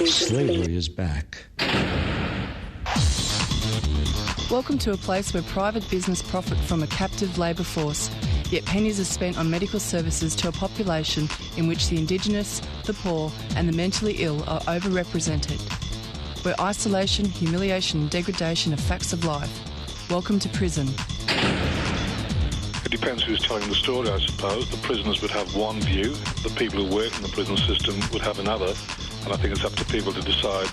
Slavery is back. Welcome to a place where private business profit from a captive labour force, yet pennies are spent on medical services to a population in which the Indigenous, the poor and the mentally ill are overrepresented. Where isolation, humiliation and degradation are facts of life. Welcome to prison. It depends who's telling the story, I suppose. The prisoners would have one view, the people who work in the prison system would have another, and I think it's up to people to decide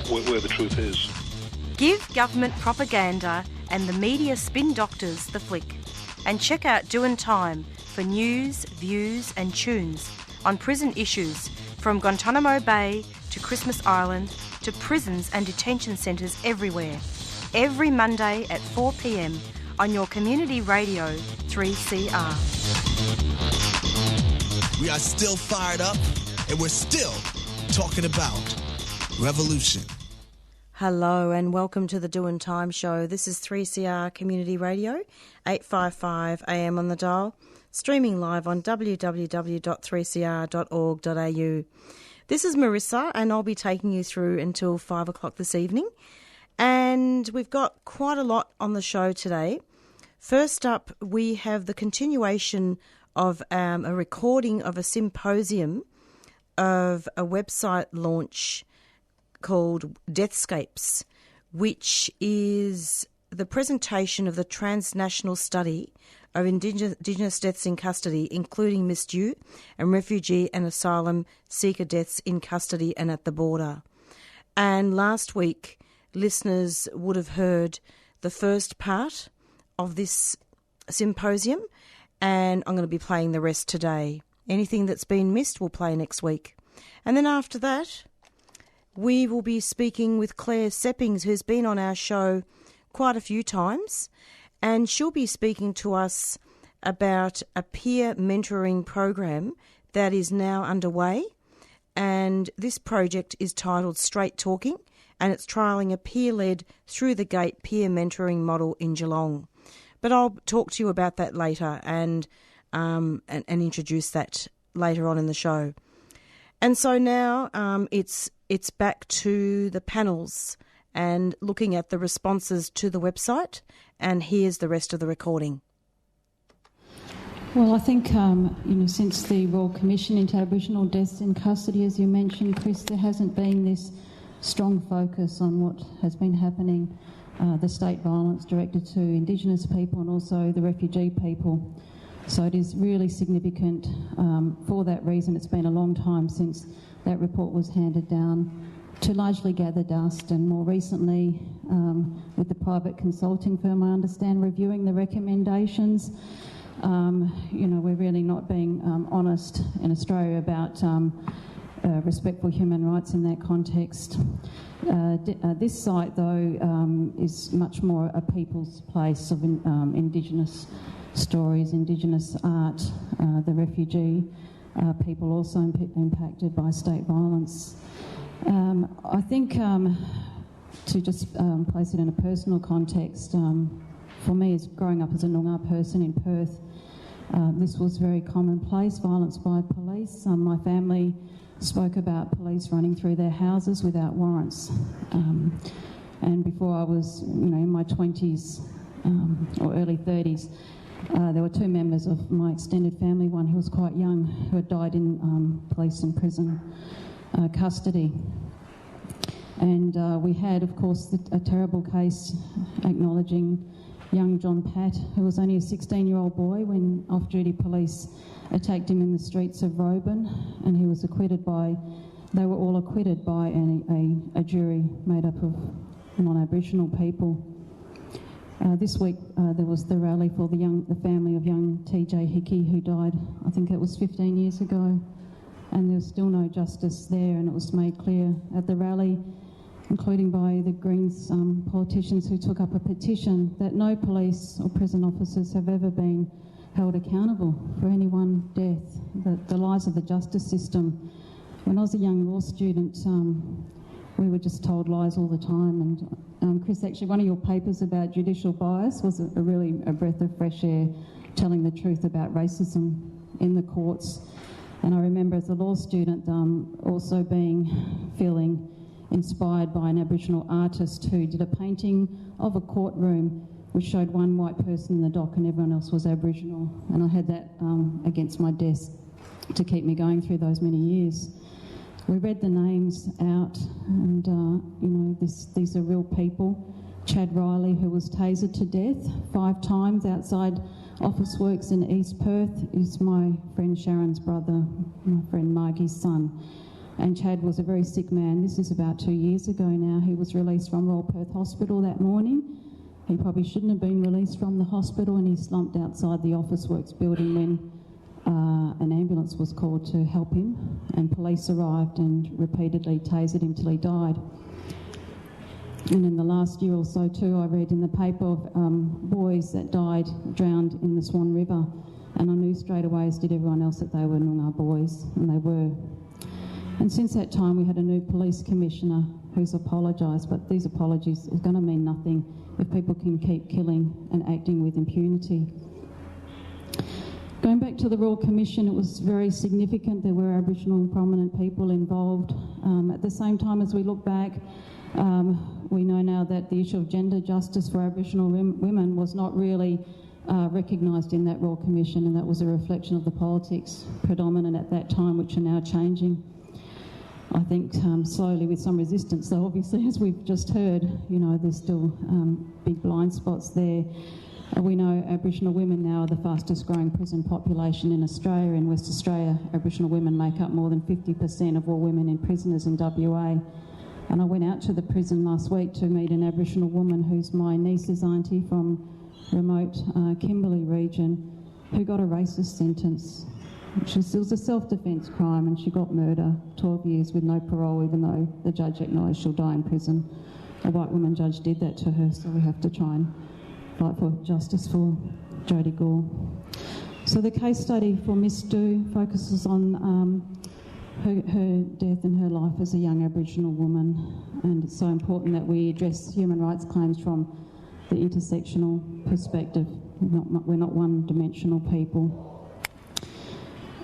where the truth is. Give government propaganda and the media spin doctors the flick. And check out Doin' Time for news, views and tunes on prison issues from Guantanamo Bay to Christmas Island to prisons and detention centres everywhere. Every Monday at 4 p.m. on your community radio 3CR. We are still fired up and we're still talking about revolution. Hello and welcome to the Doin' Time show. This is 3CR Community Radio, 855 AM on the dial, streaming live on www.3cr.org.au. This is Marissa and I'll be taking you through until 5 o'clock this evening. And we've got quite a lot on the show today. First up, we have the continuation of a recording of a symposium of a website launch called Deathscapes, which is the presentation of the transnational study of Indigenous deaths in custody, including misdue and refugee and asylum seeker deaths in custody and at the border. And last week, listeners would have heard the first part of this symposium, and I'm going to be playing the rest today. Anything that's been missed we'll play next week. And then after that, we will be speaking with Claire Sepping, who's been on our show quite a few times, and she'll be speaking to us about a peer mentoring program that is now underway. And this project is titled Straight Talking, and it's trialling a peer-led through-the-gate peer mentoring model in Geelong. But I'll talk to you about that later and introduce that later on in the show. And so now it's back to the panels and looking at the responses to the website, and here's the rest of the recording. Well, I think, since the Royal Commission into Aboriginal deaths in custody, as you mentioned, Chris, there hasn't been this strong focus on what has been happening, the state violence directed to Indigenous people and also the refugee people. So it is really significant. For that reason, it's been a long time since that report was handed down to largely gather dust, and more recently with the private consulting firm, I understand, reviewing the recommendations. We're really not being honest in Australia about respectful human rights in that context. This site, though, is much more a people's place of Indigenous stories, Indigenous art, the refugee people also impacted by state violence. I think to just place it in a personal context, for me, as growing up as a Noongar person in Perth, this was very commonplace, violence by police. My family spoke about police running through their houses without warrants. And before I was, in my 20s or early 30s, there were two members of my extended family, one who was quite young, who had died in police and prison custody. And we had, of course, a terrible case acknowledging young John Pat, who was only a 16-year-old boy when off-duty police attacked him in the streets of Roban, and he was they were all acquitted by a jury made up of non-Aboriginal people. This week there was the rally for the family of young TJ Hickey, who died, I think it was 15 years ago, and there was still no justice there, and it was made clear at the rally, including by the Greens politicians who took up a petition, that no police or prison officers have ever been held accountable for any one death, the lies of the justice system. When I was a young law student, we were just told lies all the time. And Chris, actually, one of your papers about judicial bias was really a breath of fresh air, telling the truth about racism in the courts. And I remember as a law student also feeling inspired by an Aboriginal artist who did a painting of a courtroom which showed one white person in the dock and everyone else was Aboriginal. And I had that against my desk to keep me going through those many years. We read the names out and, these are real people. Chad Riley, who was tasered to death 5 times outside Officeworks in East Perth, is my friend Sharon's brother, my friend Margie's son. And Chad was a very sick man. This is about 2 years ago now. He was released from Royal Perth Hospital that morning. He probably shouldn't have been released from the hospital, and he slumped outside the Officeworks building when an ambulance was called to help him, and police arrived and repeatedly tasered him till he died. And in the last year or so too, I read in the paper of boys that died drowned in the Swan River, and I knew straight away, as did everyone else, that they were Noongar boys, and they were. And since that time we had a new police commissioner who's apologised, but these apologies are going to mean nothing if people can keep killing and acting with impunity. Going back to the Royal Commission, it was very significant. There were Aboriginal prominent people involved. At the same time, as we look back, we know now that the issue of gender justice for Aboriginal women was not really recognised in that Royal Commission, and that was a reflection of the politics predominant at that time, which are now changing. I think slowly with some resistance, though obviously, as we've just heard, there's still big blind spots there. We know Aboriginal women now are the fastest growing prison population in Australia. In West Australia, Aboriginal women make up more than 50% of all women in prisoners in WA. And I went out to the prison last week to meet an Aboriginal woman who's my niece's auntie from remote Kimberley region, who got a racist sentence. It was a self-defence crime, and she got murder, 12 years with no parole, even though the judge acknowledged she'll die in prison. A white woman judge did that to her, so we have to try and fight for justice for Jodie Gore. So the case study for Miss Dhu focuses on her death and her life as a young Aboriginal woman, and it's so important that we address human rights claims from the intersectional perspective. We're not one-dimensional people.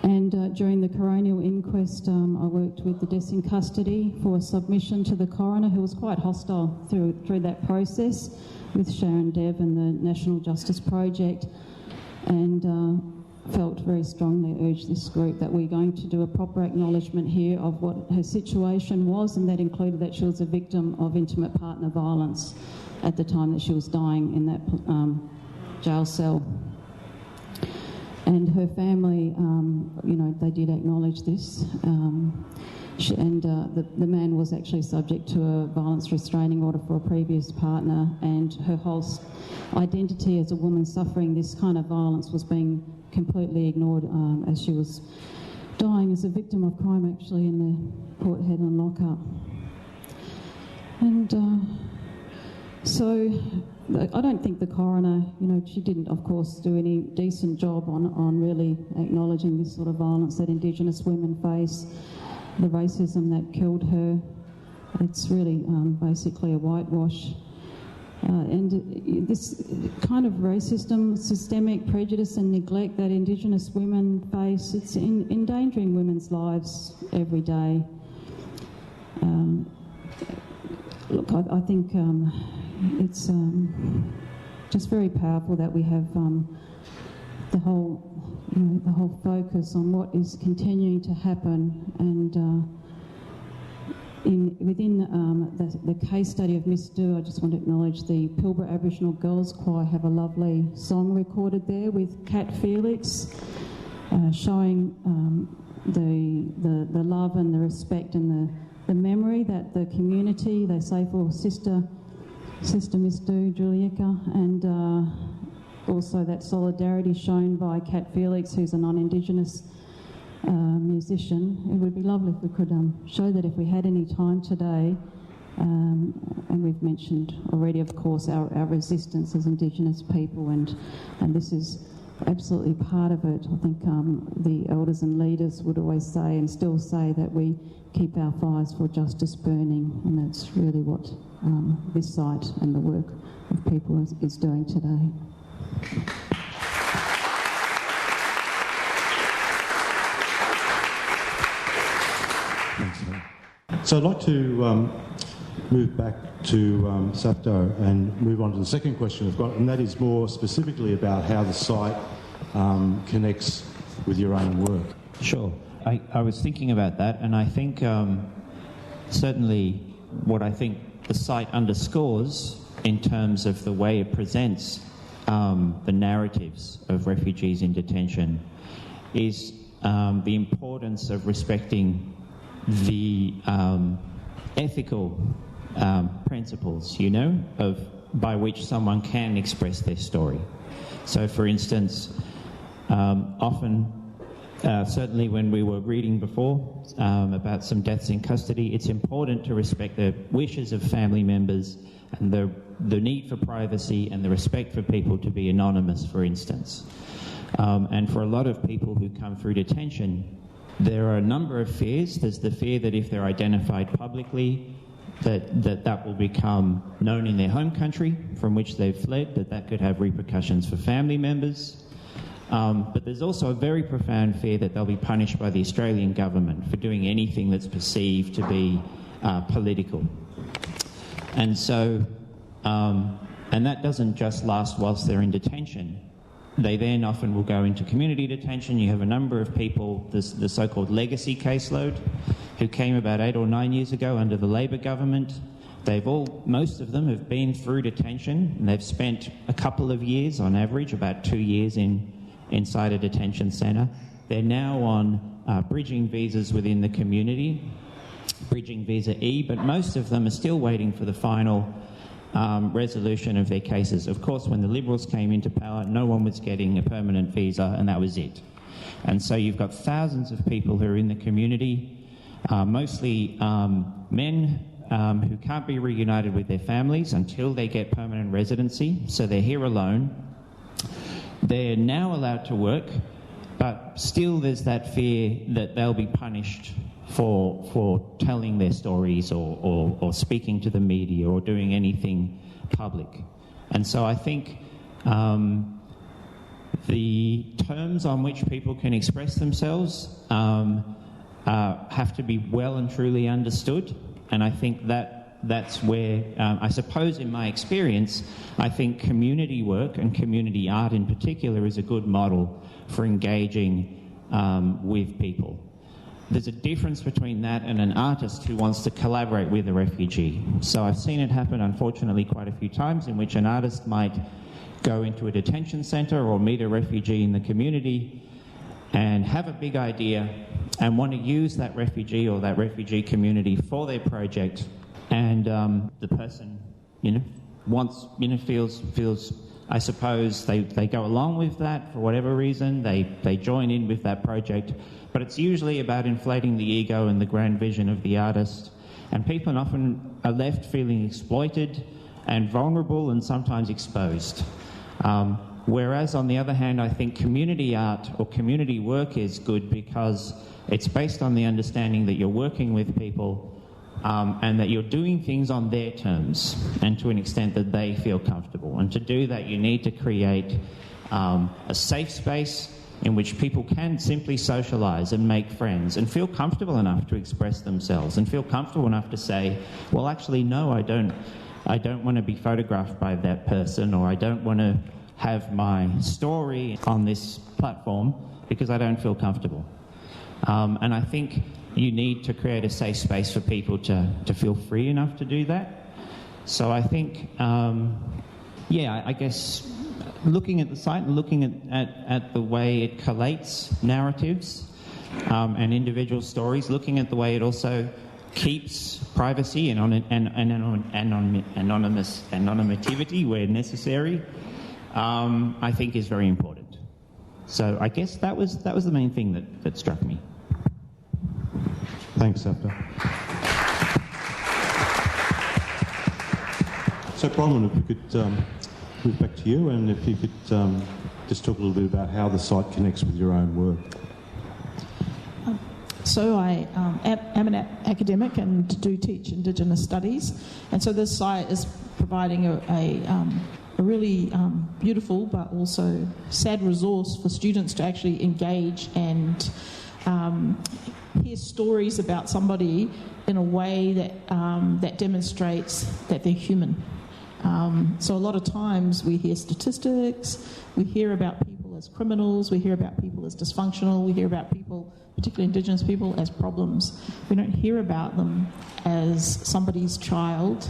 And during the coronial inquest, I worked with the deaths in custody for a submission to the coroner, who was quite hostile through that process, with Sharon Dev and the National Justice Project, and felt very strongly, urged this group that we're going to do a proper acknowledgement here of what her situation was, and that included that she was a victim of intimate partner violence at the time that she was dying in that jail cell. And her family, they did acknowledge this. The man was actually subject to a violence restraining order for a previous partner, and her whole identity as a woman suffering this kind of violence was being completely ignored as she was dying as a victim of crime, actually, in the Port Hedland lockup. And so I don't think the coroner, she didn't, of course, do any decent job on really acknowledging this sort of violence that Indigenous women face, the racism that killed her. It's really basically a whitewash. And this kind of racism, systemic prejudice and neglect that Indigenous women face, it's endangering women's lives every day. Look, I think it's just very powerful that we have the whole focus on what is continuing to happen, and within the case study of Miss Dhu, I just want to acknowledge the Pilbara Aboriginal Girls Choir have a lovely song recorded there with Kat Felix, showing the love and the respect and the memory that the community, they say for Sister Miss Dhu, Julieka, and also that solidarity shown by Kat Felix, who's a non-Indigenous musician. It would be lovely if we could show that if we had any time today. And we've mentioned already, of course, our resistance as Indigenous people, and this is absolutely part of it. I think the elders and leaders would always say, and still say, that we keep our fires for justice burning, and that's really what this site and the work of people is doing today. So I'd like to move back to Safto and move on to the second question I've got, and that is more specifically about how the site connects with your own work. Sure. I was thinking about that, and I think certainly what I think the site underscores in terms of the way it presents the narratives of refugees in detention is the importance of respecting the ethical principles, by which someone can express their story. So, for instance, often, certainly when we were reading before about some deaths in custody, it's important to respect the wishes of family members and the need for privacy and the respect for people to be anonymous, for instance. And for a lot of people who come through detention, there are a number of fears. There's the fear that if they're identified publicly, that will become known in their home country from which they've fled, that could have repercussions for family members. But there's also a very profound fear that they'll be punished by the Australian government for doing anything that's perceived to be political. And so, and that doesn't just last whilst they're in detention. They then often will go into community detention. You have a number of people, the so-called legacy caseload, who came about 8 or 9 years ago under the Labor government. Most of them have been through detention, and they've spent a couple of years, on average, about 2 years inside a detention centre. They're now on bridging visas within the community, bridging visa E, but most of them are still waiting for the final resolution of their cases. Of course, when the Liberals came into power, no one was getting a permanent visa, and that was it. And so you've got thousands of people who are in the community, mostly men who can't be reunited with their families until they get permanent residency, so they're here alone. They're now allowed to work, but still there's that fear that they'll be punished for telling their stories or speaking to the media or doing anything public. And so I think the terms on which people can express themselves have to be well and truly understood, and I think that's where, I suppose in my experience, I think community work and community art in particular is a good model for engaging with people. There's a difference between that and an artist who wants to collaborate with a refugee. So I've seen it happen, unfortunately, quite a few times in which an artist might go into a detention centre or meet a refugee in the community and have a big idea and want to use that refugee or that refugee community for their project, and the person, feels, I suppose, they go along with that for whatever reason, they join in with that project, but it's usually about inflating the ego and the grand vision of the artist, and people often are left feeling exploited and vulnerable and sometimes exposed. Whereas, on the other hand, I think community art or community work is good because it's based on the understanding that you're working with people and that you're doing things on their terms and to an extent that they feel comfortable. And to do that, you need to create a safe space in which people can simply socialise and make friends and feel comfortable enough to express themselves and feel comfortable enough to say, well, actually, no, I don't want to be photographed by that person, or I don't want to have my story on this platform because I don't feel comfortable. And I think you need to create a safe space for people to feel free enough to do that. So I think, I guess looking at the site and looking at the way it collates narratives and individual stories, looking at the way it also keeps privacy and anonymity where necessary, I think is very important. So I guess that was the main thing that struck me. Thanks, Safto. So, Bronwyn, if we could move back to you, and if you could just talk a little bit about how the site connects with your own work. So I am an academic and do teach Indigenous studies, and so this site is providing a really beautiful but also sad resource for students to actually engage and hear stories about somebody in a way that demonstrates that they're human. So a lot of times we hear statistics, we hear about people as criminals, we hear about people as dysfunctional, we hear about people, particularly Indigenous people, as problems. We don't hear about them as somebody's child,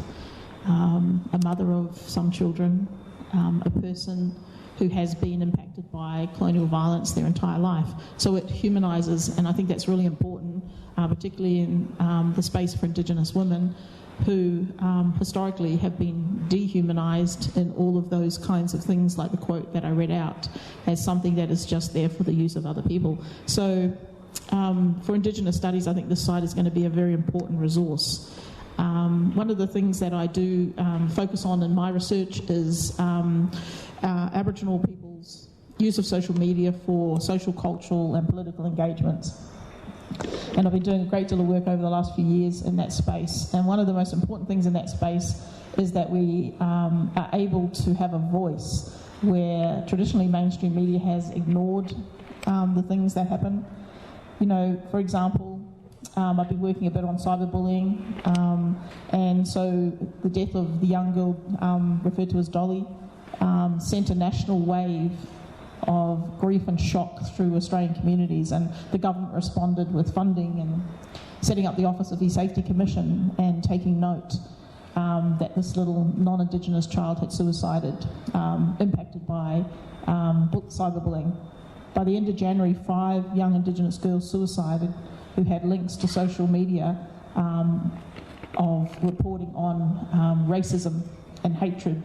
a mother of some children, a person who has been impacted by colonial violence their entire life. So it humanises, and I think that's really important, particularly in the space for Indigenous women, who historically have been dehumanised in all of those kinds of things, like the quote that I read out, as something that is just there for the use of other people. So for Indigenous studies, I think this site is going to be a very important resource. One of the things that I do focus on in my research is Aboriginal people's use of social media for social, cultural and political engagements. And I've been doing a great deal of work over the last few years in that space. And one of the most important things in that space is that we are able to have a voice where traditionally mainstream media has ignored the things that happen. You know, for example, I've been working a bit on cyberbullying, and so the death of the young girl referred to as Dolly sent a national wave of grief and shock through Australian communities, and the government responded with funding and setting up the Office of the Safety Commission and taking note that this little non-Indigenous child had suicided, impacted by cyberbullying. By the end of January, 5 young Indigenous girls suicided who had links to social media of reporting on racism and hatred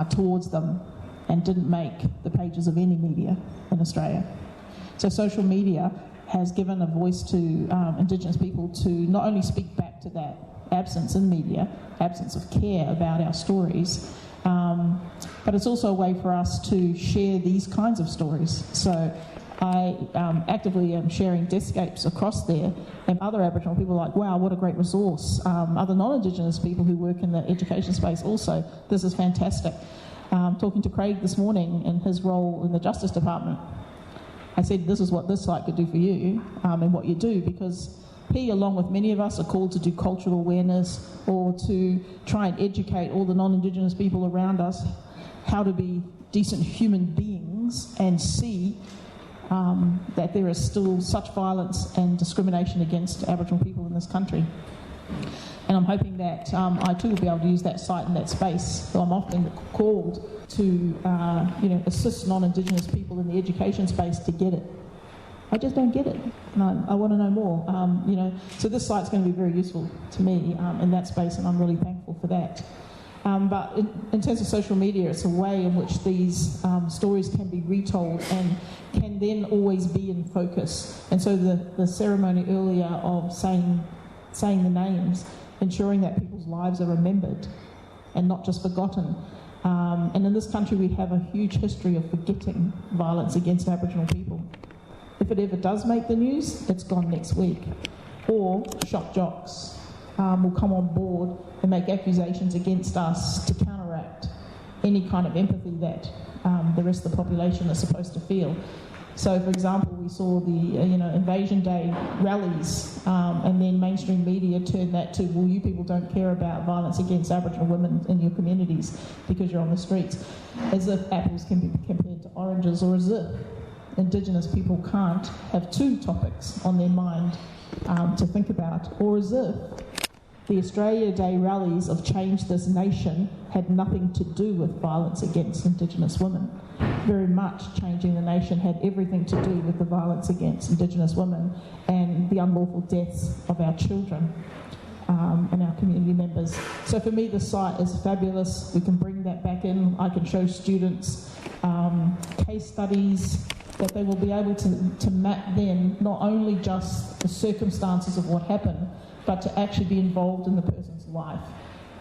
towards them, and didn't make the pages of any media in Australia. So social media has given a voice to Indigenous people to not only speak back to that absence in media, absence of care about our stories, but it's also a way for us to share these kinds of stories. So I actively am sharing Deathscapes across there, and other Aboriginal people are like, wow, what a great resource. Other non-Indigenous people who work in the education space also, this is fantastic. Talking to Craig this morning in his role in the Justice Department, I said, this is what this site could do for you and what you do, because he, along with many of us, are called to do cultural awareness or to try and educate all the non-Indigenous people around us how to be decent human beings and see that there is still such violence and discrimination against Aboriginal people in this country. And I'm hoping that I too will be able to use that site and that space. So I'm often called to assist non-Indigenous people in the education space to get it. I just don't get it, and I want to know more. So this site's going to be very useful to me in that space, and I'm really thankful for that. But in terms of social media, it's a way in which these stories can be retold and can then always be in focus. And so the ceremony earlier of saying the names, ensuring that people's lives are remembered and not just forgotten. And in this country, we have a huge history of forgetting violence against Aboriginal people. If it ever does make the news, it's gone next week. Or shock jocks will come on board and make accusations against us to counteract any kind of empathy that the rest of the population is supposed to feel. So, for example, we saw the Invasion Day rallies, and then mainstream media turned that to, well, you people don't care about violence against Aboriginal women in your communities because you're on the streets, as if apples can be compared to oranges, or as if Indigenous people can't have two topics on their mind to think about, or as if the Australia Day rallies of Change This Nation had nothing to do with violence against Indigenous women. Very much Changing the Nation had everything to do with the violence against Indigenous women and the unlawful deaths of our children and our community members. So for me, the site is fabulous. We can bring that back in. I can show students case studies that they will be able to map then not only just the circumstances of what happened, but to actually be involved in the person's life,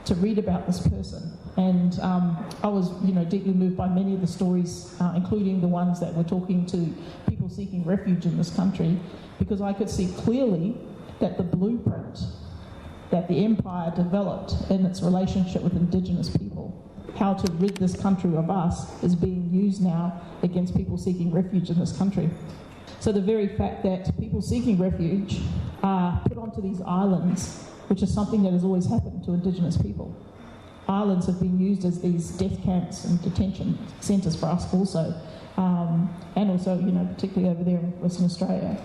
to read about this person. And I was, deeply moved by many of the stories, including the ones that were talking to people seeking refuge in this country, because I could see clearly that the blueprint that the empire developed in its relationship with Indigenous people, how to rid this country of us, is being used now against people seeking refuge in this country. So the very fact that people seeking refuge are put onto these islands, which is something that has always happened to Indigenous people. Islands have been used as these death camps and detention centres for us also, and also, particularly over there in Western Australia,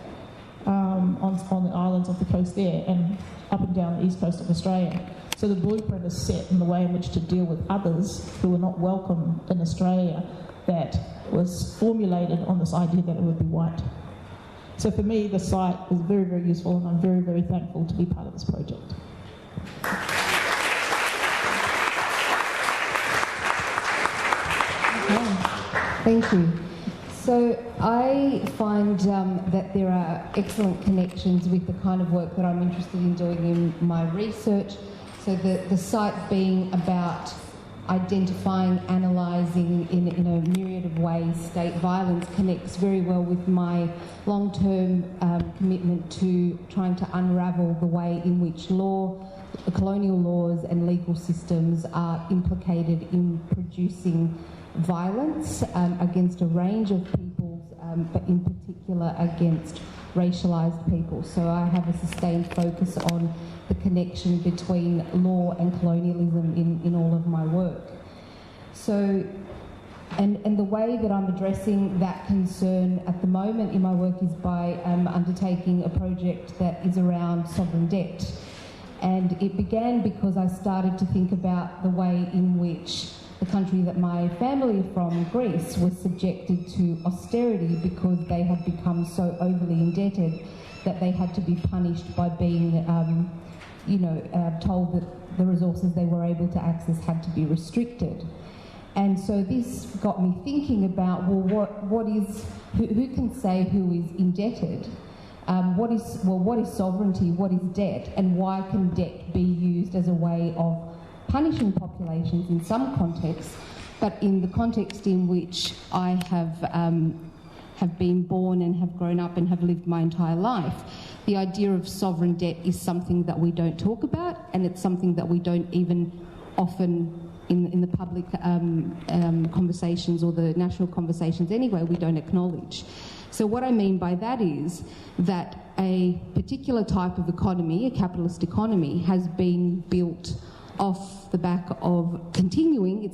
on the islands off the coast there and up and down the east coast of Australia. So the blueprint is set in the way in which to deal with others who are not welcome in Australia, that was formulated on this idea that it would be white. So for me, the site is very, very useful, and I'm very, very thankful to be part of this project. Thank you. So I find that there are excellent connections with the kind of work that I'm interested in doing in my research. So the site being about identifying, analysing in a myriad of ways state violence connects very well with my long-term commitment to trying to unravel the way in which colonial laws and legal systems are implicated in producing violence against a range of peoples, but in particular against racialised people. So I have a sustained focus on the connection between law and colonialism in all of my work. So, and the way that I'm addressing that concern at the moment in my work is by undertaking a project that is around sovereign debt. And it began because I started to think about the way in which the country that my family is from, Greece, was subjected to austerity because they had become so overly indebted that they had to be punished by being, told that the resources they were able to access had to be restricted. And so this got me thinking about, well, who can say who is indebted? What is sovereignty? What is debt? And why can debt be used as a way of punishing populations in some contexts, but in the context in which I have been born and have grown up and have lived my entire life, the idea of sovereign debt is something that we don't talk about, and it's something that we don't even often in the public conversations or the national conversations anyway, we don't acknowledge. So what I mean by that is that a particular type of economy, a capitalist economy, has been built off the back of continuing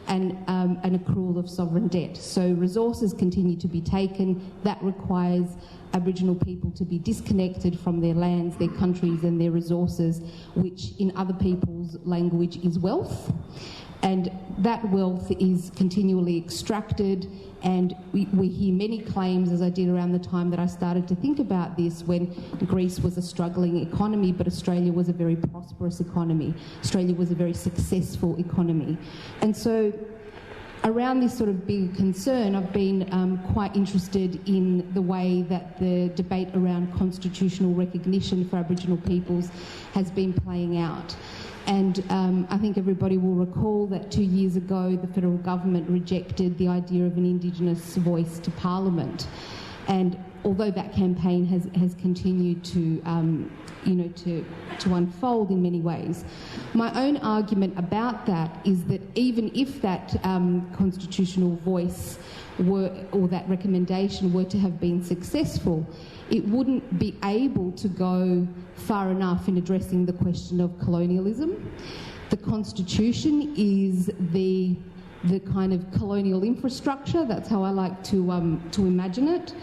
an accrual of sovereign debt. So resources continue to be taken. That requires Aboriginal people to be disconnected from their lands, their countries and their resources, which in other people's language is wealth. And that wealth is continually extracted, and we hear many claims, as I did around the time that I started to think about this, when Greece was a struggling economy, but Australia was a very prosperous economy. Australia was a very successful economy. And so around this sort of big concern, I've been quite interested in the way that the debate around constitutional recognition for Aboriginal peoples has been playing out. And I think everybody will recall that 2 years ago the federal government rejected the idea of an Indigenous voice to Parliament. And although that campaign has continued to unfold in many ways, my own argument about that is that even if that constitutional voice or that recommendation were to have been successful, it wouldn't be able to go far enough in addressing the question of colonialism. The Constitution is the kind of colonial infrastructure. That's how I like to imagine it.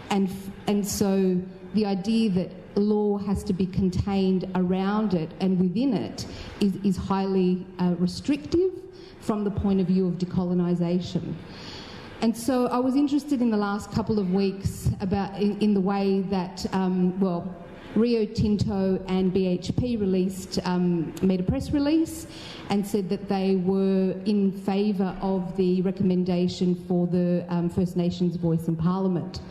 And so the idea that law has to be contained around it and within it is highly restrictive from the point of view of decolonisation. And so I was interested in the last couple of weeks about in the way that, Rio Tinto and BHP made a press release and said that they were in favour of the recommendation for the First Nations voice in Parliament.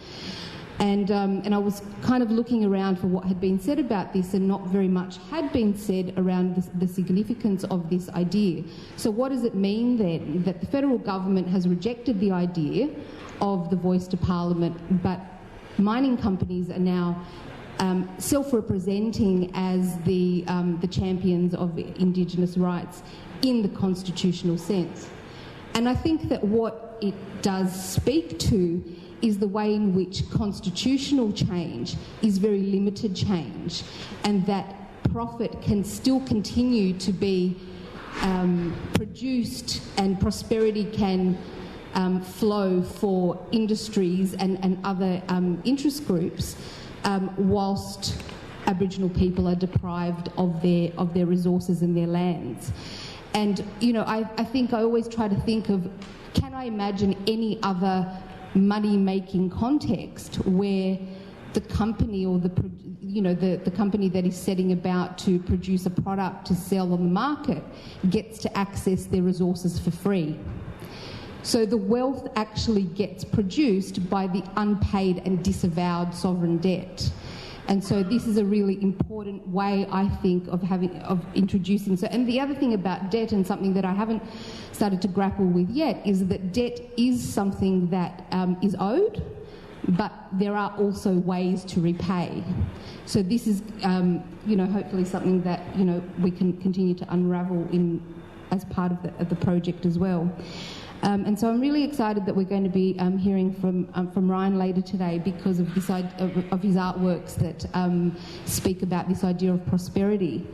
And I was kind of looking around for what had been said about this, and not very much had been said around the significance of this idea. So what does it mean then that the federal government has rejected the idea of the voice to Parliament, but mining companies are now self-representing as the champions of Indigenous rights in the constitutional sense? And I think that what it does speak to is the way in which constitutional change is very limited change, and that profit can still continue to be produced and prosperity can flow for industries and other interest groups, whilst Aboriginal people are deprived of their resources and their lands. And, you know, I think I always try to think of, can I imagine any other money-making context where the company or the company that is setting about to produce a product to sell on the market gets to access their resources for free? So the wealth actually gets produced by the unpaid and disavowed sovereign debt. And so this is a really important way, I think, of introducing. So, and the other thing about debt, and something that I haven't started to grapple with yet, is that debt is something that is owed, but there are also ways to repay. So this is, hopefully something that, we can continue to unravel as part of the project as well. And so I'm really excited that we're going to be hearing from Ryan later today, because of this of his artworks that speak about this idea of prosperity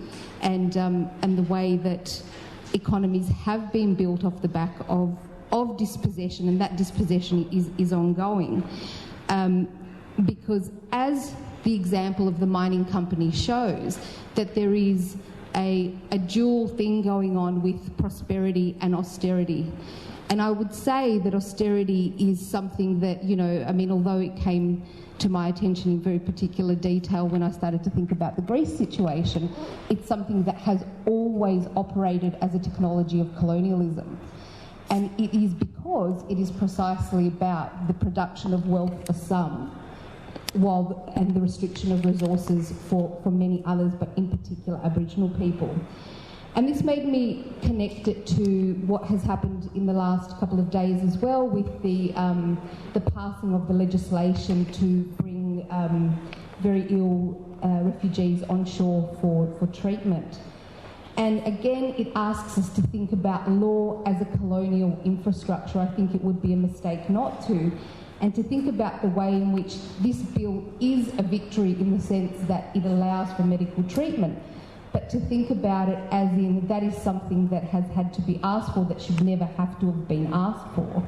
and the way that economies have been built off the back of dispossession, and that dispossession is ongoing. Because as the example of the mining company shows, that there is a dual thing going on with prosperity and austerity. And I would say that austerity is something that, although it came to my attention in very particular detail when I started to think about the Greece situation, it's something that has always operated as a technology of colonialism. And it is because it is precisely about the production of wealth for some, and the restriction of resources for many others, but in particular Aboriginal people. And this made me connect it to what has happened in the last couple of days as well, with the passing of the legislation to bring very ill refugees onshore for treatment. And again, it asks us to think about law as a colonial infrastructure. I think it would be a mistake not to. And to think about the way in which this bill is a victory in the sense that it allows for medical treatment, but to think about it as in that is something that has had to be asked for, that should never have to have been asked for.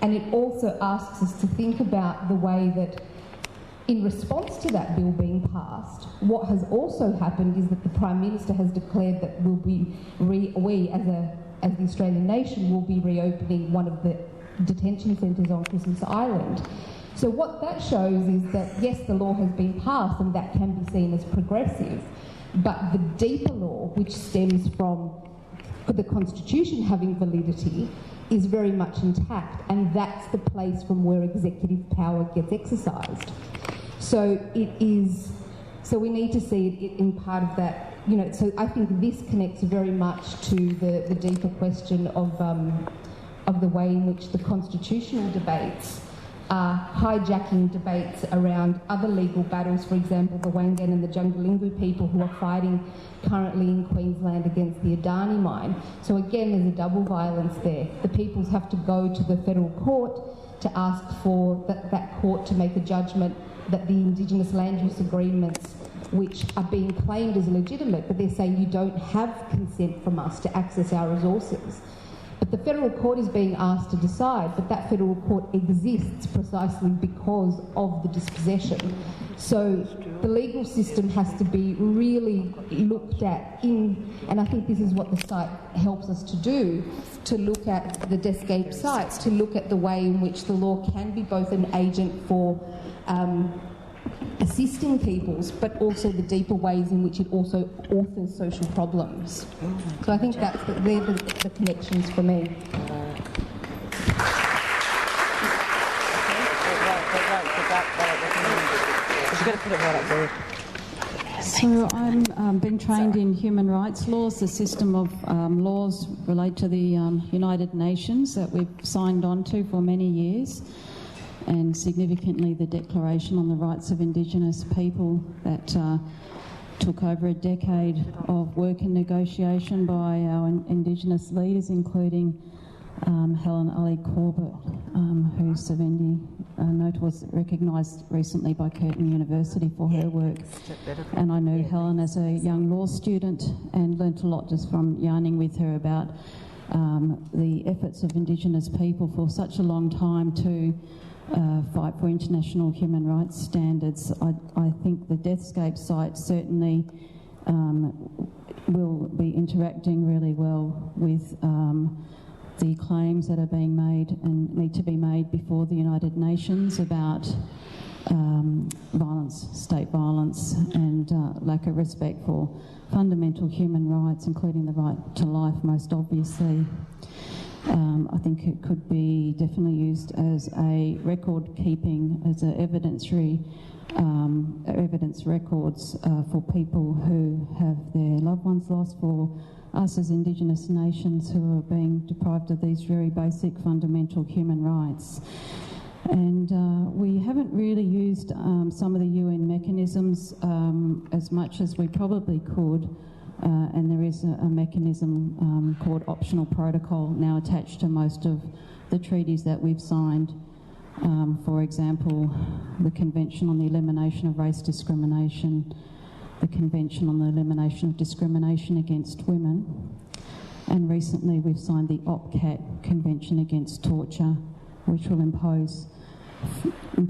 And it also asks us to think about the way that in response to that bill being passed, what has also happened is that the Prime Minister has declared that we as the Australian nation will be reopening one of the detention centres on Christmas Island. So what that shows is that, yes, the law has been passed and that can be seen as progressive, but the deeper law, which stems from the Constitution having validity, is very much intact, and that's the place from where executive power gets exercised. So we need to see it in part of that, so I think this connects very much to the deeper question of the way in which the constitutional debates are hijacking debates around other legal battles, for example, the Wangan and the Jungalingu people who are fighting currently in Queensland against the Adani mine. So again, there's a double violence there. The peoples have to go to the federal court to ask for that court to make a judgment that the Indigenous land use agreements, which are being claimed as legitimate, but they're saying you don't have consent from us to access our resources. But the federal court is being asked to decide, but that federal court exists precisely because of the dispossession. So the legal system has to be really looked at and I think this is what the site helps us to do, to look at the Deathscapes sites, to look at the way in which the law can be both an agent for assisting peoples, but also the deeper ways in which it also authors social problems. So I think they're the connections for me. So I'm been trained in human rights laws, the system of laws relate to the United Nations that we've signed on to for many years, and significantly the Declaration on the Rights of Indigenous People that took over a decade of work and negotiation by our Indigenous leaders, including Helen Ali Corbett, who Savendi Note was recognised recently by Curtin University for her work. And I knew Helen as a young law student and learnt a lot just from yarning with her about the efforts of Indigenous people for such a long time to fight for international human rights standards. I think the Deathscapes site certainly will be interacting really well with the claims that are being made and need to be made before the United Nations about violence, state violence, and lack of respect for fundamental human rights, including the right to life, most obviously. I think it could be definitely used as a record keeping, as an evidence records for people who have their loved ones lost, for us as Indigenous nations who are being deprived of these very basic fundamental human rights. And we haven't really used some of the UN mechanisms as much as we probably could. And there is a mechanism called optional protocol now attached to most of the treaties that we've signed. For example, the Convention on the Elimination of Race Discrimination, the Convention on the Elimination of Discrimination Against Women, and recently we've signed the OPCAT Convention Against Torture, which will impose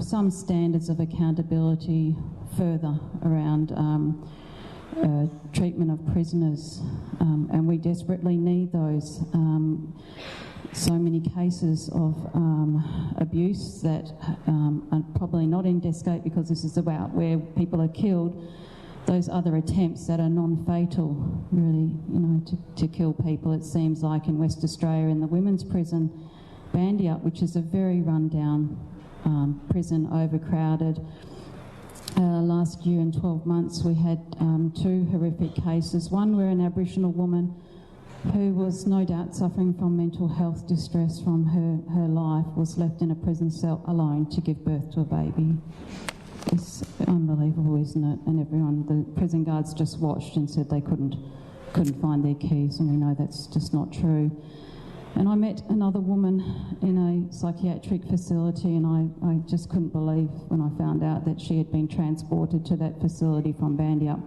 some standards of accountability further around treatment of prisoners, and we desperately need those. So many cases of abuse that are probably not in Deathscape because this is about where people are killed. Those other attempts that are non-fatal, really, to kill people, it seems like in West Australia in the women's prison, Bandiup, which is a very run-down prison, overcrowded. Last year in 12 months we had two horrific cases. One where an Aboriginal woman who was no doubt suffering from mental health distress from her life was left in a prison cell alone to give birth to a baby. It's unbelievable, isn't it? And the prison guards just watched and said they couldn't find their keys, and we know that's just not true. And I met another woman in a psychiatric facility, and I just couldn't believe when I found out that she had been transported to that facility from Bandiup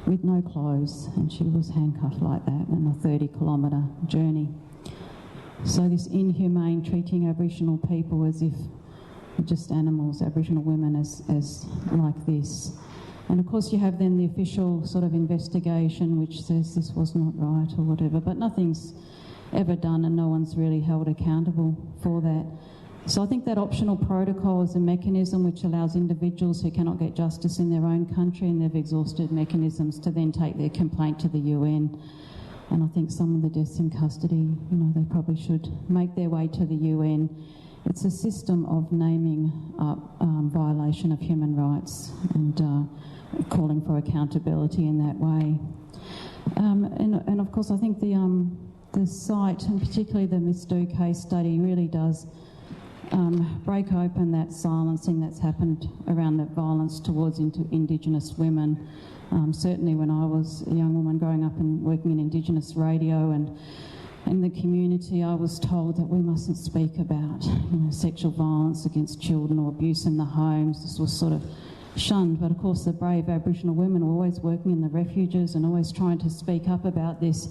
with no clothes, and she was handcuffed like that in a 30-kilometre journey. So this inhumane treating Aboriginal people as if just animals, Aboriginal women as like this. And of course you have then the official sort of investigation which says this was not right or whatever, but nothing's ever done and no one's really held accountable for that. So I think that optional protocol is a mechanism which allows individuals who cannot get justice in their own country and they've exhausted mechanisms to then take their complaint to the UN. And I think some of the deaths in custody, they probably should make their way to the UN. It's a system of naming up violation of human rights and calling for accountability in that way. And of course I think the site, and particularly the Miss Do case study, really does break open that silencing that's happened around that violence towards Indigenous women. Certainly when I was a young woman growing up and working in Indigenous radio and in the community, I was told that we mustn't speak about sexual violence against children or abuse in the homes. This was sort of shunned, but of course the brave Aboriginal women were always working in the refuges and always trying to speak up about this,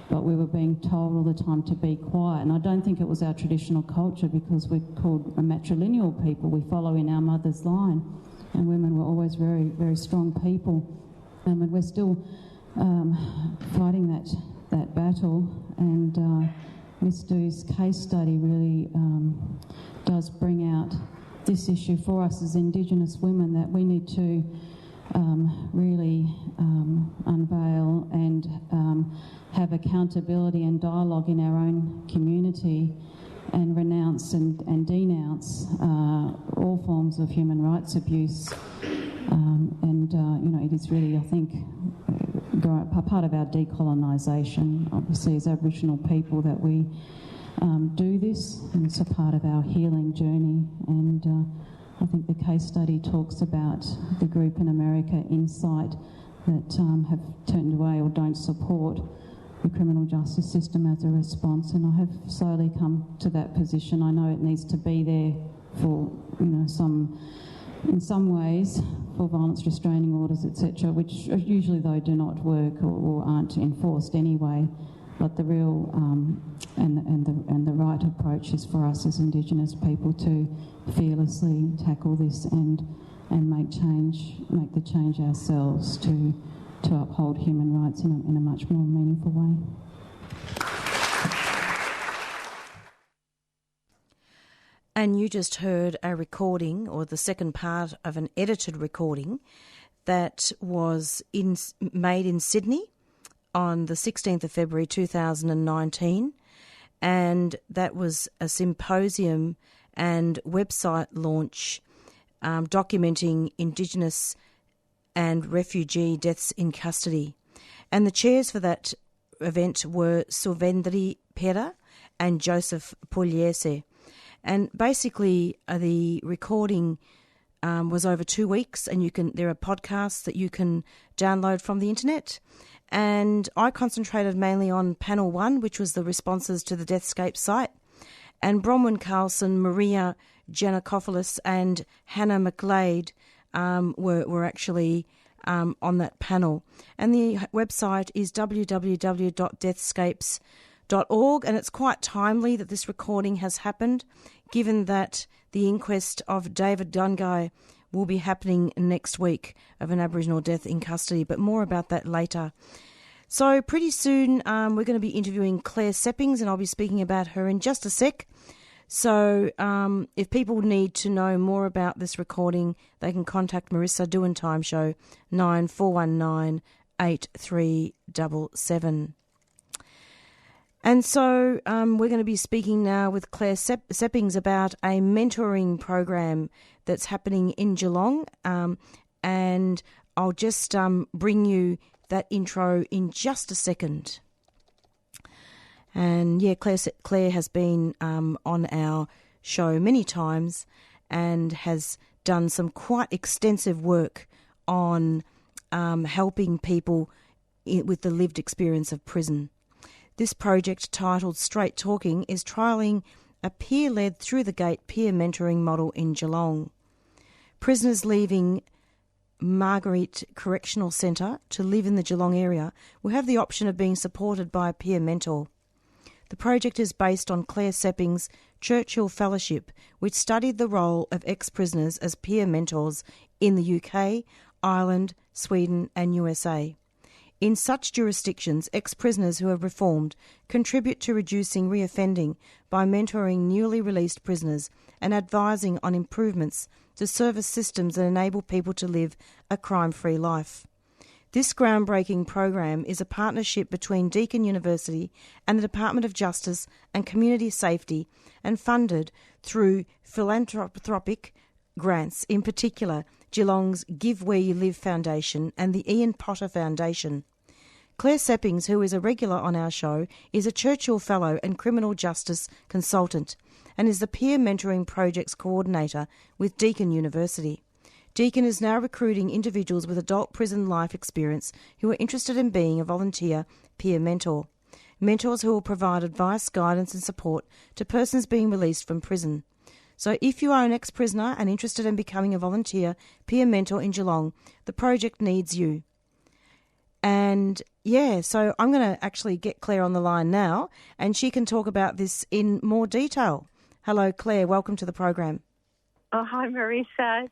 but we were being told all the time to be quiet. And I don't think it was our traditional culture, because we're called a matrilineal people. We follow in our mother's line, and women were always very, very strong people. And we're still fighting that battle, and Miss Do's case study really does bring out this issue for us as Indigenous women, that we need to really unveil and have accountability and dialogue in our own community, and renounce and denounce all forms of human rights abuse. It is really, I think, a part of our decolonisation, obviously, as Aboriginal people, that we do this, and it's a part of our healing journey. And I think the case study talks about the group in America, Insight, that have turned away or don't support the criminal justice system as a response, and I have slowly come to that position. I know it needs to be there for in some ways for violence restraining orders, etc., which usually though do not work or aren't enforced anyway. But the real and the right approach is for us as Indigenous people to fearlessly tackle this and make the change ourselves to uphold human rights in a much more meaningful way. And you just heard a recording, or the second part of an edited recording, that was made in Sydney on the 16th of February 2019, and that was a symposium and website launch documenting Indigenous and refugee deaths in custody. And the chairs for that event were Sylvendri Pera and Joseph Pugliese. And basically the recording was over 2 weeks, and there are podcasts that you can download from the internet. And I concentrated mainly on panel 1, which was the responses to the Deathscapes site. And Bronwyn Carlson, Maria Giannakopoulos and Hannah McGlade were actually on that panel. And the website is www.deathscapes.org, and it's quite timely that this recording has happened, given that the inquest of David Gungai will be happening next week of an Aboriginal death in custody, but more about that later. So pretty soon we're going to be interviewing Claire Seppings, and I'll be speaking about her in just a sec. So if people need to know more about this recording, they can contact Marissa Doing Time Show 9419 8377. And so we're going to be speaking now with Claire Seppings about a mentoring program that's happening in Geelong, and I'll just bring you that intro in just a second. And yeah, Claire has been on our show many times and has done some quite extensive work on helping people with the lived experience of prison. This project, titled Straight Talking, is trialling a peer-led through-the-gate peer mentoring model in Geelong. Prisoners leaving Marguerite Correctional Centre to live in the Geelong area will have the option of being supported by a peer mentor. The project is based on Claire Seppings' Churchill Fellowship, which studied the role of ex-prisoners as peer mentors in the UK, Ireland, Sweden and USA. In such jurisdictions, ex-prisoners who have reformed contribute to reducing reoffending by mentoring newly released prisoners and advising on improvements to service systems that enable people to live a crime-free life. This groundbreaking program is a partnership between Deakin University and the Department of Justice and Community Safety, and funded through philanthropic grants, in particular Geelong's Give Where You Live Foundation and the Ian Potter Foundation. Claire Seppings, who is a regular on our show, is a Churchill Fellow and Criminal Justice Consultant and is the Peer Mentoring Projects Coordinator with Deakin University. Deakin is now recruiting individuals with adult prison life experience who are interested in being a volunteer peer mentor. Mentors who will provide advice, guidance and support to persons being released from prison. So if you are an ex-prisoner and interested in becoming a volunteer peer mentor in Geelong, the project needs you. And yeah, so I'm going to actually get Claire on the line now, and she can talk about this in more detail. Hello, Claire. Welcome to the program. Oh, hi, Marissa.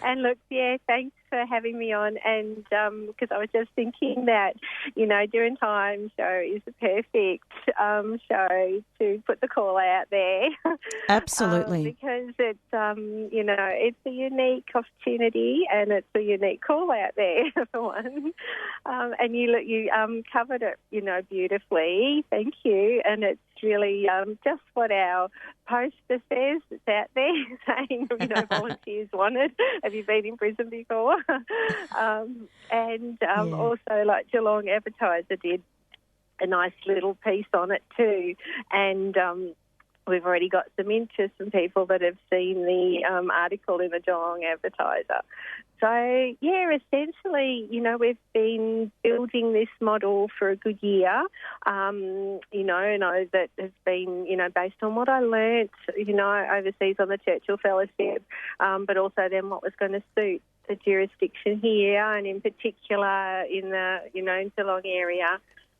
And look, yeah, thanks for having me on. And because I was just thinking that, During Time show is the perfect show to put the call out there. Absolutely. Because it's, it's a unique opportunity and it's a unique call out there, for one. And you covered it, beautifully. Thank you. And it's really just what our poster says. It's out there saying, volunteers wanted. Have you been in prison before? Also, like Geelong Advertiser did a nice little piece on it too. And we've already got some interest from people that have seen the article in the Geelong Advertiser. So, yeah, essentially, we've been building this model for a good year, and that has been, based on what I learnt, overseas on the Churchill Fellowship, but also then what was going to suit the jurisdiction here, and in particular in the, in Geelong area.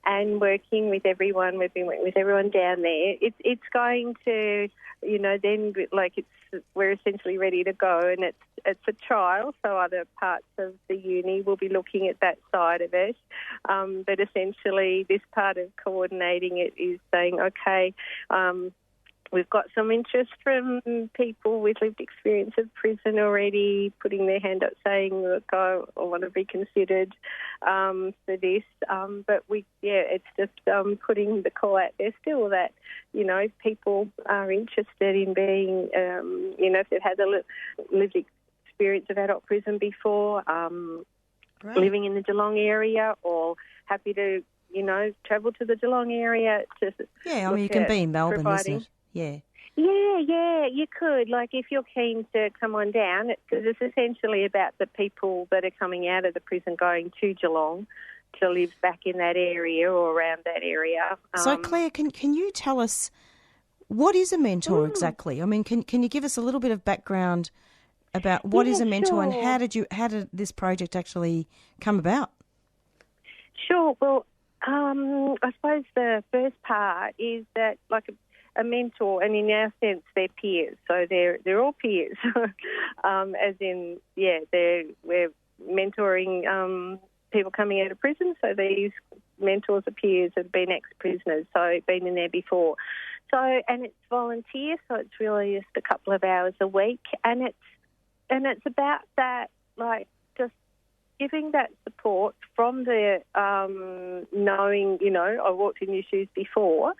And working with everyone, we've been working with everyone down there. It's going to, then we're essentially ready to go, and it's a trial. So other parts of the uni will be looking at that side of it. But essentially, this part of coordinating it is saying, okay. We've got some interest from people with lived experience of prison already putting their hand up saying, look, I want to be considered for this. But it's just putting the call out there still that, if people are interested in being, if they've had a lived experience of adult prison before, living in the Geelong area, or happy to, travel to the Geelong area to you can be in Melbourne, isn't it? Yeah. Yeah, you could. Like, if you're keen to come on down, because it's essentially about the people that are coming out of the prison going to Geelong to live back in that area or around that area. So, Claire, can you tell us what is a mentor exactly? I mean, can you give us a little bit of background about what is a mentor and how did this project actually come about? Sure. Well, I suppose the first part is that, like, a mentor, and in our sense, they're peers. So they're all peers, as in, we're mentoring people coming out of prison. So these mentors are peers have been ex-prisoners, so been in there before. So, and it's volunteer, so it's really just a couple of hours a week, and it's about that, like, just giving that support from the knowing, I walked in your shoes before.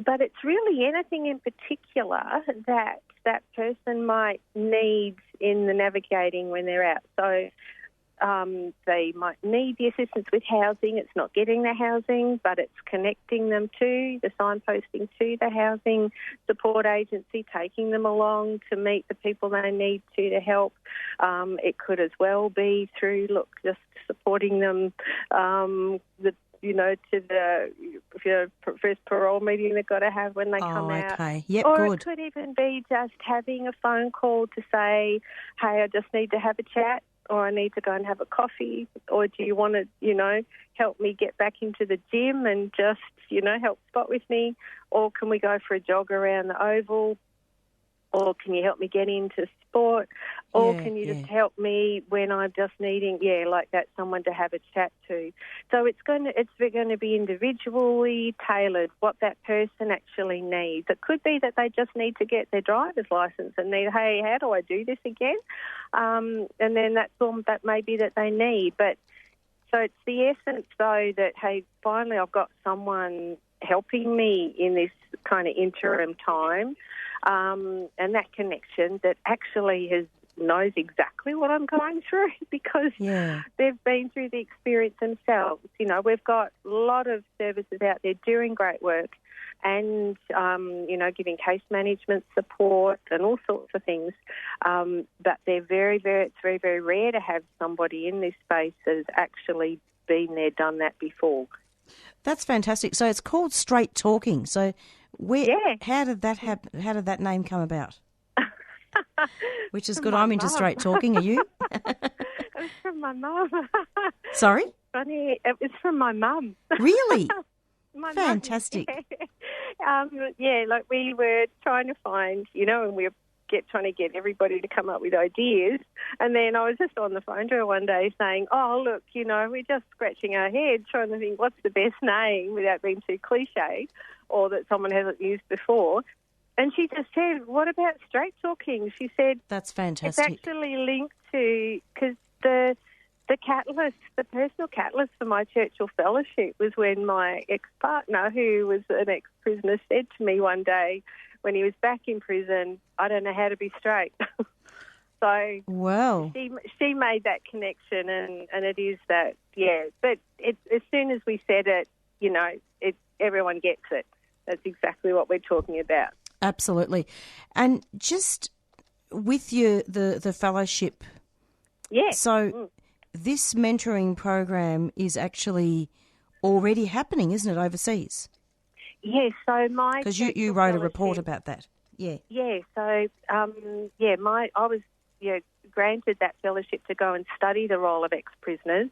But it's really anything in particular that person might need in the navigating when they're out. So they might need the assistance with housing. It's not getting the housing, but it's connecting them to the signposting to the housing support agency, taking them along to meet the people they need to help. It could as well be through, just supporting them, to the first parole meeting they've got to have when they come out. Okay. Yep, or good. It could even be just having a phone call to say, hey, I just need to have a chat, or I need to go and have a coffee, or do you want to, help me get back into the gym and just, help spot with me, or can we go for a jog around the oval? Or can you help me get into sport? Or can you just help me when I'm just needing, someone to have a chat to? So it's going to be individually tailored what that person actually needs. It could be that they just need to get their driver's license and need, hey, how do I do this again? And then that's all that may be that they need. But so it's the essence, though, that, hey, finally I've got someone helping me in this kind of interim time. And that connection that actually knows exactly what I'm going through because they've been through the experience themselves. We've got a lot of services out there doing great work and, giving case management support and all sorts of things. But it's very, very rare to have somebody in this space that has actually been there, done that before. That's fantastic. So it's called Straight Talking. So how did that happen? How did that name come about? Which is good. I'm into straight talking. Are you? It was from my mum. Sorry? Funny. It was from my mum. Really? Fantastic. Mum. We were trying to find, and we were trying to get everybody to come up with ideas. And then I was just on the phone to her one day saying, oh, look, we're just scratching our head trying to think what's the best name without being too cliche or that someone hasn't used before. And she just said, what about straight talking? She said, that's fantastic. It's actually linked to, because the catalyst, the personal catalyst for my Churchill Fellowship was when my ex-partner, who was an ex-prisoner, said to me one day when he was back in prison, I don't know how to be straight. So she made that connection and it is that, But as soon as we said it, everyone gets it. That's exactly what we're talking about. Absolutely. And just with the fellowship, so this mentoring program is actually already happening, isn't it, overseas? Yes, so because you wrote a report about that. Yeah. Yeah, so I was granted that fellowship to go and study the role of ex-prisoners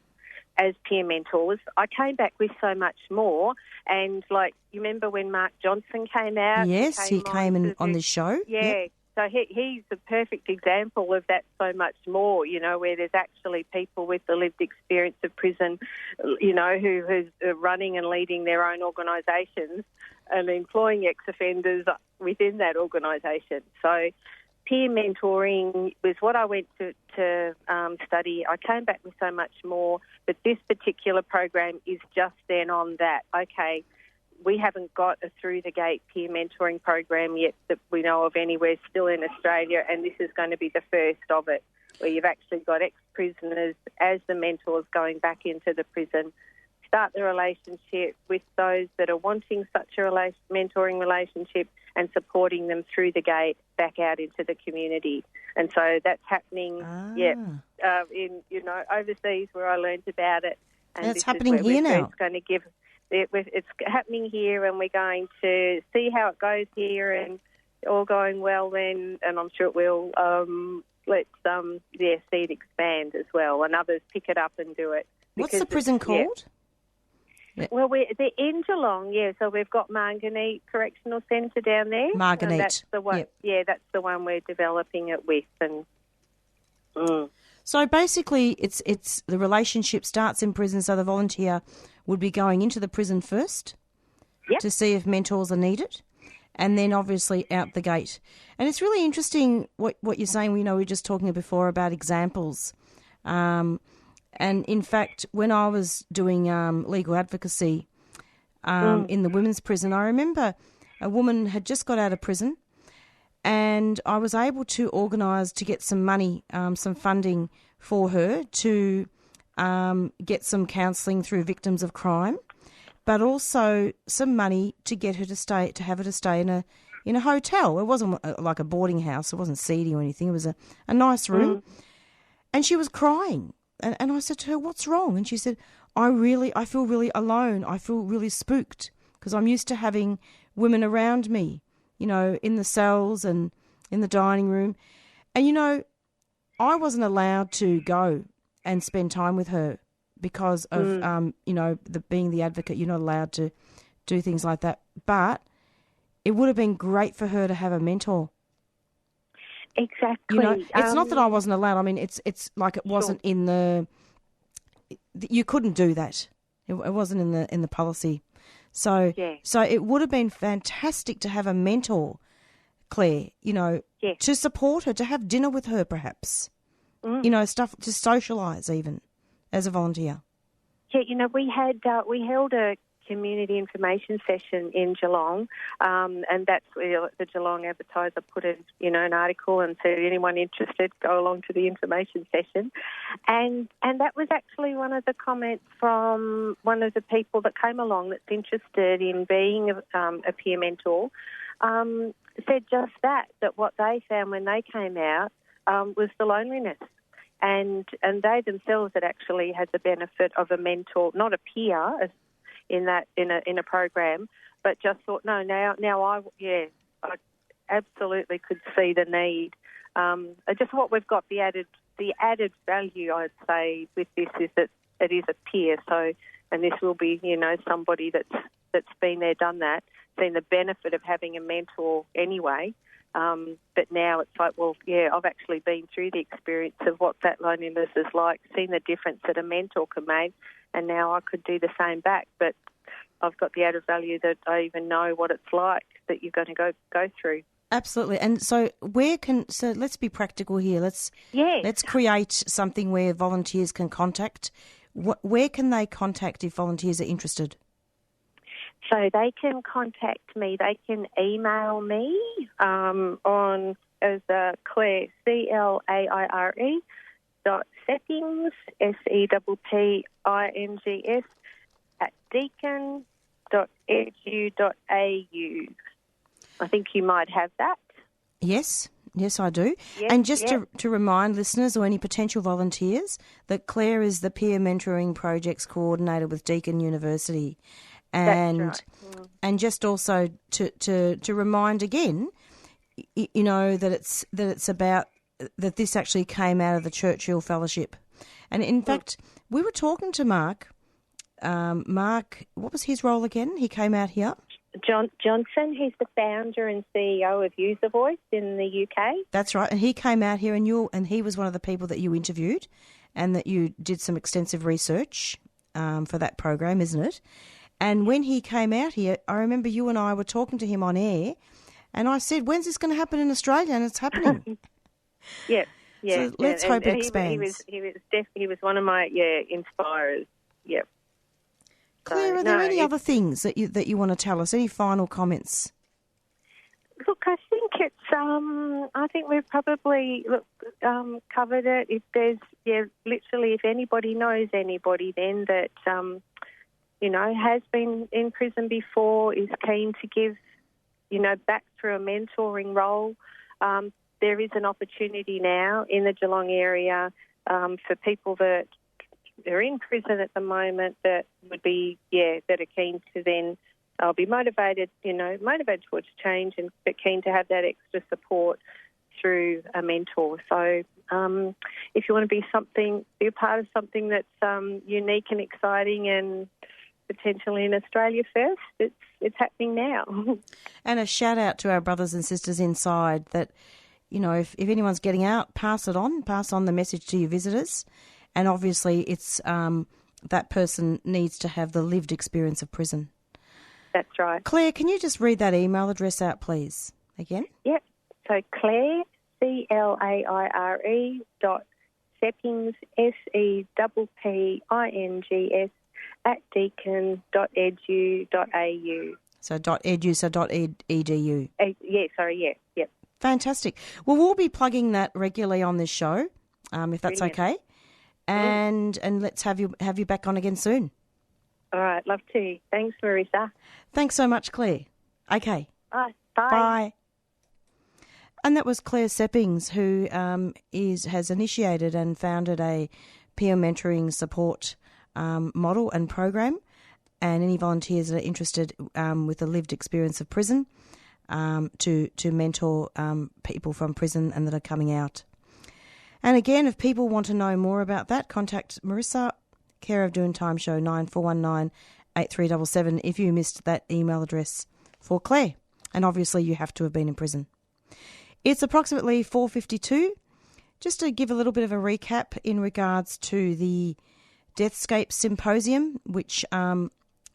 as peer mentors. I came back with so much more, and you remember when Mark Johnson came out? Yes, he came on the show. Yeah. Yep. So he's a perfect example of that so much more, where there's actually people with the lived experience of prison, who's running and leading their own organisations and employing ex-offenders within that organisation. So peer mentoring was what I went to study. I came back with so much more, but this particular program is just then on that. Okay, we haven't got a through-the-gate peer mentoring program yet that we know of anywhere still in Australia, and this is going to be the first of it, where you've actually got ex-prisoners as the mentors going back into the prison, start the relationship with those that are wanting such a mentoring relationship and supporting them through the gate back out into the community. And so that's happening, in overseas where I learned about it. And it's happening here now. It's happening here, and we're going to see how it goes here, and all going well then, and I'm sure it will. Let's see it expand as well, and others pick it up and do it. What's the prison called? Yeah. Well, they're in Geelong, so we've got Marganite Correctional Centre down there. Marganite. And that's the one. Yep. Yeah, that's the one we're developing it with. And So basically, it's the relationship starts in prison, so the volunteer would be going into the prison first to see if mentors are needed, and then obviously out the gate. And it's really interesting what you're saying. We were just talking before about examples. And in fact, when I was doing legal advocacy in the women's prison, I remember a woman had just got out of prison, and I was able to organise to get some money, some funding for her to get some counselling through victims of crime, but also some money to get her to have her to stay in a hotel. It wasn't like a boarding house. It wasn't seedy or anything. It was a nice room. And she was crying. And I said to her, "What's wrong?" And she said, I feel really alone. I feel really spooked because I'm used to having women around me, in the cells and in the dining room. And, I wasn't allowed to go and spend time with her because of, being the advocate. You're not allowed to do things like that. But it would have been great for her to have a mentor. Exactly. It's not that I wasn't allowed. I mean, it's like it wasn't in the. You couldn't do that. It wasn't in the policy. So it would have been fantastic to have a mentor, Claire. To support her, to have dinner with her, perhaps. Stuff to socialise even as a volunteer. Yeah, we held a community information session in Geelong, and that's where the Geelong Advertiser put an article and said anyone interested go along to the information session, and that was actually one of the comments from one of the people that came along that's interested in being a peer mentor, said just that what they found when they came out was the loneliness. And they themselves had actually had the benefit of a mentor, not a peer, in a program, but just thought, now I absolutely could see the need. Just what we've got the added value, I'd say, with this is that it is a peer. So, and this will be somebody that's been there, done that, seen the benefit of having a mentor anyway. But now it's like, I've actually been through the experience of what that loneliness is like, seen the difference that a mentor can make, and now I could do the same back. But I've got the added value that I even know what it's like that you're going to go through. Absolutely. And so let's be practical here. Let's create something where volunteers can contact. Where can they contact if volunteers are interested? So they can contact me. They can email me on as Claire, CLAIRE, .seppings, SEPPINGS, at deacon.edu.au. I think you might have that. Yes, I do. Yes, and just yes. to remind listeners or any potential volunteers that Claire is the Peer Mentoring Projects Coordinator with Deakin University. And That's right. And just also to remind again, you know, that it's about that this actually came out of the Churchill Fellowship. And in fact, we were talking to Mark. Mark, what was his role again? He came out here. Johnson, he's the founder and CEO of User Voice in the UK. That's right, and he came out here, and he was one of the people that you interviewed, and that you did some extensive research for that program, isn't it? And when he came out here, I remember you and I were talking to him on air, and I said, "When's this going to happen in Australia?" And it's happening. Yeah. So let's hope it expands. He was one of my inspirers. Yep. Claire, are there any other things that you want to tell us? Any final comments? Look, I think it's. I think we've probably covered it. If there's, literally, if anybody knows anybody, then that has been in prison before, is keen to give, back through a mentoring role. There is an opportunity now in the Geelong area for people that are in prison at the moment that would be, that are keen to then be motivated towards change, but keen to have that extra support through a mentor. So if you want to be a part of something that's unique and exciting and potentially in Australia first, it's happening now. And a shout out to our brothers and sisters inside that, if anyone's getting out, pass on the message to your visitors. And obviously it's that person needs to have the lived experience of prison. That's right. Claire, can you just read that email address out, please, again? Yep. So Claire, CLAIRE .seppings, SEPPINGS @deakin.edu.au. So .edu, so .edu. Yep. Fantastic. Well, we'll be plugging that regularly on this show, if that's Brilliant. okay. And let's have you back on again soon. All right, love to. Thanks, Marissa. Thanks so much, Claire. Okay. Bye. Bye. And that was Claire Seppings, who has initiated and founded a peer mentoring support model and program. And any volunteers that are interested with the lived experience of prison to mentor people from prison and that are coming out. And again, if people want to know more about that, contact Marissa, Care of Doing Time Show, 9419-8377 if you missed that email address for Claire. And obviously you have to have been in prison. It's approximately 4:52. Just to give a little bit of a recap in regards to the Deathscapes Symposium, which I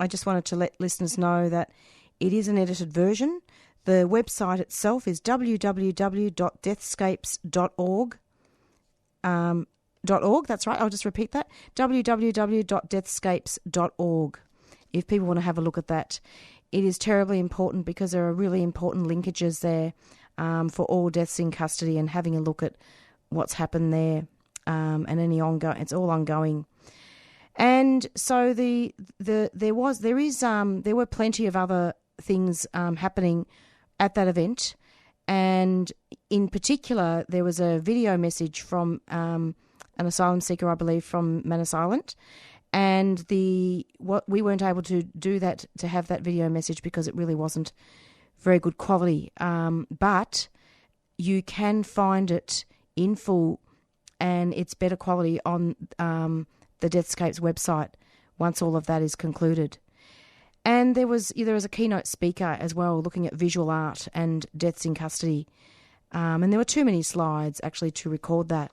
just wanted to let listeners know that it is an edited version. The website itself is www.deathscapes.org. That's right, I'll just repeat that, www.deathscapes.org, if people want to have a look at that. It is terribly important because there are really important linkages there for all deaths in custody and having a look at what's happened there and any ongoing, it's all ongoing. And so there were plenty of other things happening at that event. And in particular, there was a video message from an asylum seeker, I believe, from Manus Island. And we weren't able to do that, to have that video message, because it really wasn't very good quality. But you can find it in full, and it's better quality on the Deathscapes website once all of that is concluded. And there was a keynote speaker as well, looking at visual art and deaths in custody. And there were too many slides actually to record that.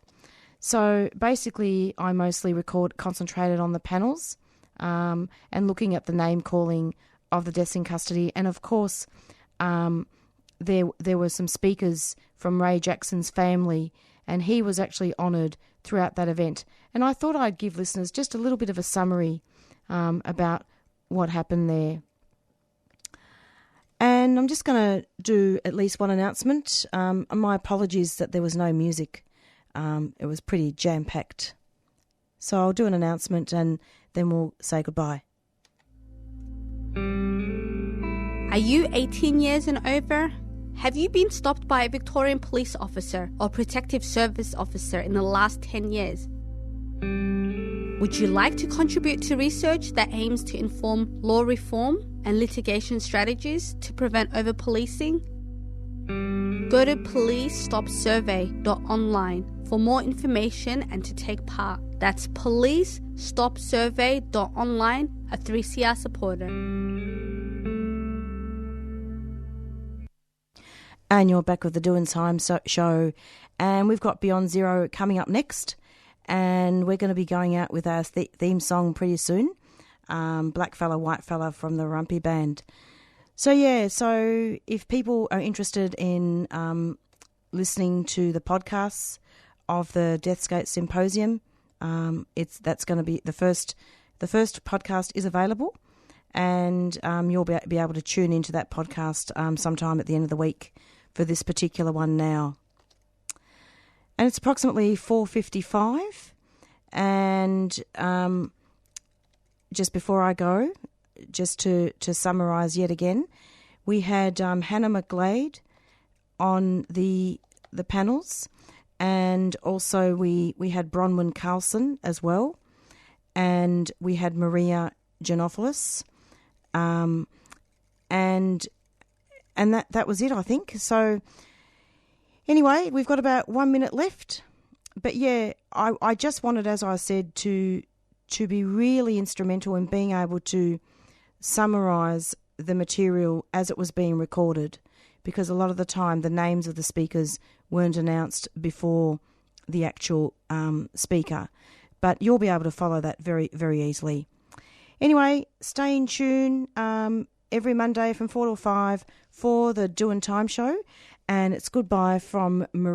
So basically I mostly concentrated on the panels and looking at the name calling of the deaths in custody. And of course there were some speakers from Ray Jackson's family, and he was actually honoured throughout that event. And I thought I'd give listeners just a little bit of a summary about what happened there. And I'm just going to do at least one announcement. My apologies that there was no music. It was pretty jam-packed. So I'll do an announcement and then we'll say goodbye. Are you 18 years and over? Have you been stopped by a Victorian police officer or protective service officer in the last 10 years? Would you like to contribute to research that aims to inform law reform and litigation strategies to prevent over-policing? Go to policestopsurvey.online for more information and to take part. That's policestopsurvey.online, a 3CR supporter. And you're back with the Doing Time show. And we've got Beyond Zero coming up next. And we're going to be going out with our theme song pretty soon. Black Fella, White Fella from the Rumpy Band. So if people are interested in listening to the podcasts of the Deathscapes Symposium, that's going to be the first podcast is available, and you'll be able to tune into that podcast sometime at the end of the week for this particular one now. And it's approximately 4:55, and just before I go, just to summarise yet again, we had Hannah McGlade on the panels, and also we had Bronwyn Carlson as well, and we had Maria Genopoulos, and that was it, I think. So anyway, we've got about 1 minute left, but I just wanted, as I said, to be really instrumental in being able to summarise the material as it was being recorded, because a lot of the time the names of the speakers weren't announced before the actual speaker. But you'll be able to follow that very, very easily. Anyway, stay in tune every Monday from 4 to 5 for the Doing Time show. And it's goodbye from Maria.